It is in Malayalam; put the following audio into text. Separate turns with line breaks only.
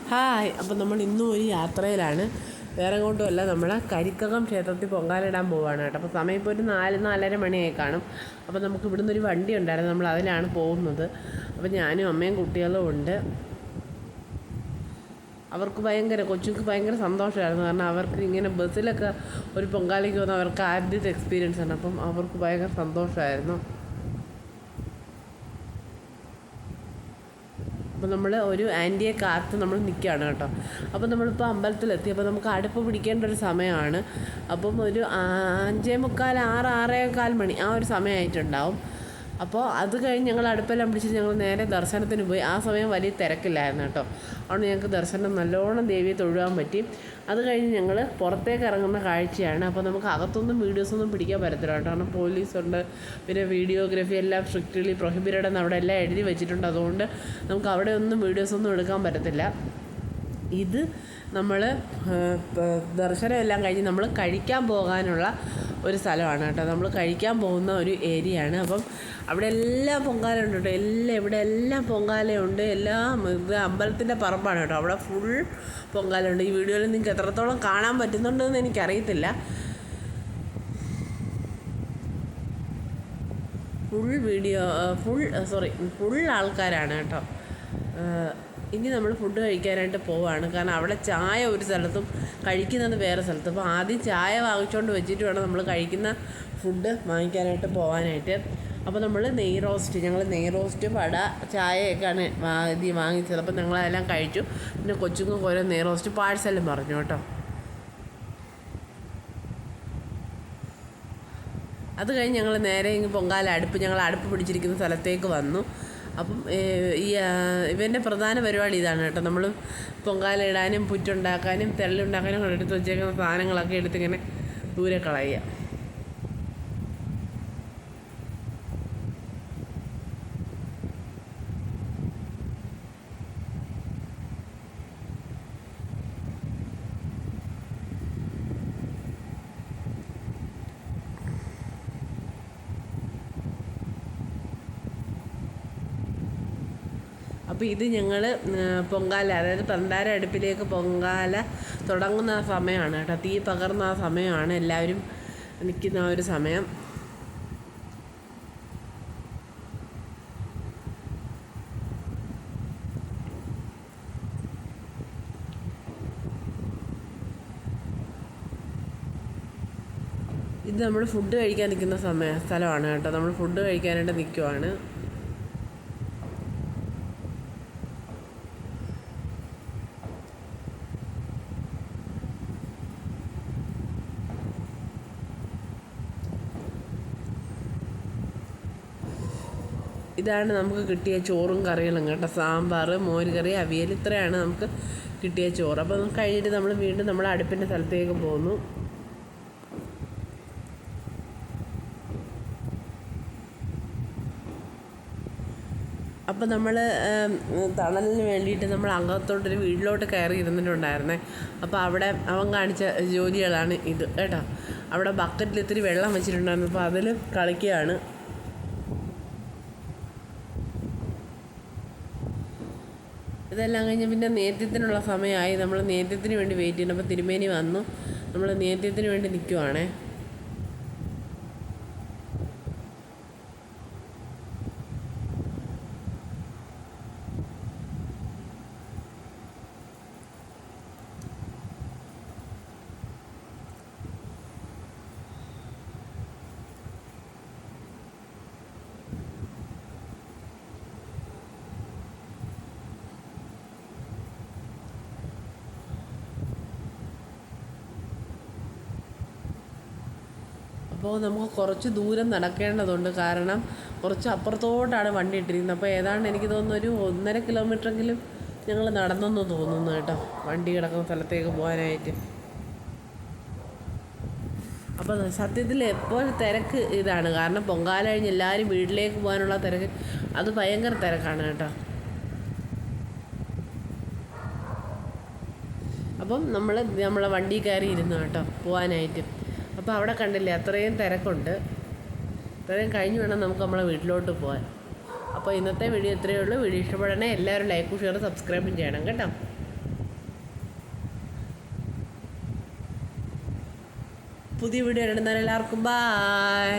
ഹായ്. അപ്പം നമ്മൾ ഇന്നും ഒരു യാത്രയിലാണ്. വേറെ കൊണ്ടുമല്ല, നമ്മൾ കരിക്കകം ക്ഷേത്രത്തിൽ പൊങ്കാലിടാൻ പോവുകയാണ് കേട്ടോ. അപ്പോൾ സമയം ഇപ്പോൾ ഒരു 4-4:30 മണിയായി കാണും. അപ്പോൾ നമുക്ക് ഇവിടുന്ന് ഒരു വണ്ടി ഉണ്ടായിരുന്നു, നമ്മൾ അതിലാണ് പോകുന്നത്. അപ്പോൾ ഞാനും അമ്മയും കുട്ടികളും ഉണ്ട്. അവർക്ക് കൊച്ചുക്ക് ഭയങ്കര സന്തോഷമായിരുന്നു. കാരണം അവർക്ക് ഇങ്ങനെ ബസ്സിലൊക്കെ ഒരു പൊങ്കാലയ്ക്ക് വന്ന് അവർക്ക് ആദ്യത്തെ എക്സ്പീരിയൻസ് ആണ്. അപ്പം അവർക്ക് ഭയങ്കര സന്തോഷമായിരുന്നു. അപ്പോൾ നമ്മൾ ഒരു ആൻറ്റിയെ കാത്ത് നമ്മൾ നിൽക്കുകയാണ് കേട്ടോ. അപ്പോൾ നമ്മളിപ്പോൾ അമ്പലത്തിലെത്തി. അപ്പോൾ നമുക്ക് അടുപ്പ് പിടിക്കേണ്ട ഒരു സമയമാണ്. അപ്പം ഒരു 5:45, 6-6:15 മണി ആ ഒരു സമയമായിട്ടുണ്ടാവും. അപ്പോൾ അത് കഴിഞ്ഞ് ഞങ്ങൾ അടുപ്പെല്ലാം പിടിച്ചിട്ട് ഞങ്ങൾ നേരെ ദർശനത്തിന് പോയി. ആ സമയം വലിയ തിരക്കില്ലായിരുന്നു കേട്ടോ. അതുകൊണ്ട് ഞങ്ങൾക്ക് ദർശനം നല്ലോണം ദേവിയെ തൊഴുവാൻ പറ്റി. അത് കഴിഞ്ഞ് ഞങ്ങൾ പുറത്തേക്ക് ഇറങ്ങുന്ന കാഴ്ചയാണ്. അപ്പോൾ നമുക്ക് അകത്തൊന്നും വീഡിയോസൊന്നും പിടിക്കാൻ പറ്റത്തില്ല കേട്ടോ. കാരണം പോലീസുണ്ട്, പിന്നെ വീഡിയോഗ്രാഫി എല്ലാം സ്ട്രിക്റ്റ്ലി പ്രൊഹിബിറ്റഡ് എന്ന് അവിടെ എല്ലാം എഴുതി വെച്ചിട്ടുണ്ട്. അതുകൊണ്ട് നമുക്ക് അവിടെ ഒന്നും വീഡിയോസൊന്നും എടുക്കാൻ പറ്റത്തില്ല. ഇത് നമ്മൾ ദർശനം എല്ലാം കഴിഞ്ഞ് നമ്മൾ കഴിക്കാൻ പോകാനുള്ള ഒരു സ്ഥലമാണ് കേട്ടോ. നമ്മൾ കഴിക്കാൻ പോകുന്ന ഒരു ഏരിയയാണ്. അപ്പം അവിടെ എല്ലാം പൊങ്കാലയുണ്ട് കേട്ടോ. ഇവിടെ എല്ലാം പൊങ്കാലയുണ്ട്. ഇത് അമ്പലത്തിൻ്റെ പറമ്പാണ് കേട്ടോ. അവിടെ ഫുൾ പൊങ്കാലയുണ്ട്. ഈ വീഡിയോയിൽ നിങ്ങൾക്ക് എത്രത്തോളം കാണാൻ പറ്റുന്നുണ്ടെന്ന് എനിക്കറിയത്തില്ല. ഫുൾ ആൾക്കാരാണ് കേട്ടോ. ഇനി നമ്മൾ ഫുഡ് കഴിക്കാനായിട്ട് പോവുകയാണ്. കാരണം അവിടെ ചായ ഒരു സ്ഥലത്തും കഴിക്കുന്നത് വേറെ സ്ഥലത്തും. അപ്പോൾ ആദ്യം ചായ വാങ്ങിച്ചുകൊണ്ട് വെച്ചിട്ട് വേണം നമ്മൾ കഴിക്കുന്ന ഫുഡ് വാങ്ങിക്കാനായിട്ട് പോകാനായിട്ട്. അപ്പോൾ നമ്മൾ ഞങ്ങൾ നെയ് റോസ്റ്റ്, വട, ചായയൊക്കെയാണ് വാങ്ങിച്ചത്. അപ്പോൾ ഞങ്ങളതെല്ലാം കഴിച്ചു. പിന്നെ കൊച്ചുങ്ങൾക്ക് ഓരോ നെയ് റോസ്റ്റ് പാഴ്സലും പറഞ്ഞു കേട്ടോ. അത് കഴിഞ്ഞ് ഞങ്ങൾ നേരെ ഞങ്ങൾ അടുപ്പ് പിടിച്ചിരിക്കുന്ന സ്ഥലത്തേക്ക് വന്നു. അപ്പം ഇവൻ്റെ പ്രധാന പരിപാടി ഇതാണ് കേട്ടോ. നമ്മൾ പൊങ്കാല ഇടാനും പുറ്റുണ്ടാക്കാനും തെള്ളുണ്ടാക്കാനും എടുത്ത് വെച്ചേക്കുന്ന സാധനങ്ങളൊക്കെ എടുത്തിങ്ങനെ ദൂരെ കളയുക. അപ്പോൾ ഇത് ഞങ്ങൾ പൊങ്കാല, അതായത് പണ്ടാര അടുപ്പിലേക്ക് പൊങ്കാല തുടങ്ങുന്ന ആ സമയമാണ് കേട്ടോ. തീ പകർന്ന ആ സമയമാണ്, എല്ലാവരും നിൽക്കുന്ന ആ ഒരു സമയം. ഇത് നമ്മൾ ഫുഡ് കഴിക്കാൻ നിൽക്കുന്ന സ്ഥലമാണ് കേട്ടോ. നമ്മൾ ഫുഡ് കഴിക്കാനായിട്ട് നിൽക്കുവാണ്. ഇതാണ് നമുക്ക് കിട്ടിയ ചോറും കറികളും കേട്ടോ. സാമ്പാർ, മോര് കറി, അവിയൽ, ഇത്രയാണ് നമുക്ക് കിട്ടിയ ചോറ്. അപ്പോൾ നമുക്ക് കഴിഞ്ഞിട്ട് നമ്മൾ വീണ്ടും നമ്മുടെ അടുപ്പിൻ്റെ സ്ഥലത്തേക്ക് പോകുന്നു. അപ്പോൾ നമ്മൾ തണലിന് വേണ്ടിയിട്ട് നമ്മൾ അകത്തോട്ടൊരു വീട്ടിലോട്ട് കയറി ഇരുന്നിട്ടുണ്ടായിരുന്നേ. അപ്പോൾ അവിടെ അവൻ കാണിച്ച ജോലികളാണ് ഇത് കേട്ടോ. അവിടെ ബക്കറ്റിൽ ഇത്തിരി വെള്ളം വെച്ചിട്ടുണ്ടായിരുന്നു. അപ്പോൾ അതിൽ കളിക്കുകയാണ്. ഇതെല്ലാം കഴിഞ്ഞ് പിന്നെ നേദ്യത്തിനുള്ള സമയമായി. നമ്മൾ നേദ്യത്തിന് വേണ്ടി വെയിറ്റ് ചെയ്യണം. അപ്പോൾ തിരുമേനി വന്നു. നമ്മൾ നേദ്യത്തിന് വേണ്ടി നിൽക്കുവാണേ. അപ്പോൾ നമുക്ക് കുറച്ച് ദൂരം നടക്കേണ്ടതുണ്ട്. കാരണം കുറച്ച് അപ്പുറത്തോട്ടാണ് വണ്ടി ഇട്ടിരിക്കുന്നത്. അപ്പോൾ ഏതാണ്ട് എനിക്ക് തോന്നുന്നു ഒരു 1.5 കിലോമീറ്ററെങ്കിലും ഞങ്ങൾ നടന്നെന്ന് തോന്നുന്നു കേട്ടോ, വണ്ടി കിടക്കുന്ന സ്ഥലത്തേക്ക് പോകാനായിട്ട്. അപ്പോൾ സത്യത്തിൽ എപ്പോഴും തിരക്ക് ഇതാണ്. കാരണം പൊങ്കാല കഴിഞ്ഞ് എല്ലാവരും വീട്ടിലേക്ക് പോകാനുള്ള തിരക്ക്, അത് ഭയങ്കര തിരക്കാണ് കേട്ടോ. അപ്പം നമ്മളെ വണ്ടി കയറി ഇരുന്നു കേട്ടോ പോകാനായിട്ട്. അപ്പോൾ അവിടെ കണ്ടില്ലേ, അത്രയും തിരക്കുണ്ട്. ഇത്രയും കഴിഞ്ഞ് വേണം നമുക്ക് നമ്മളെ വീട്ടിലോട്ട് പോകാൻ. അപ്പോൾ ഇന്നത്തെ വീഡിയോ ഇത്രയേ ഉള്ളൂ. വീഡിയോ ഇഷ്ടപ്പെടണേ എല്ലാവരും ലൈക്കും ഷെയറും സബ്സ്ക്രൈബും ചെയ്യണം കേട്ടോ. പുതിയ വീഡിയോ ഇടുന്നവരെല്ലാവർക്കും ബായ്.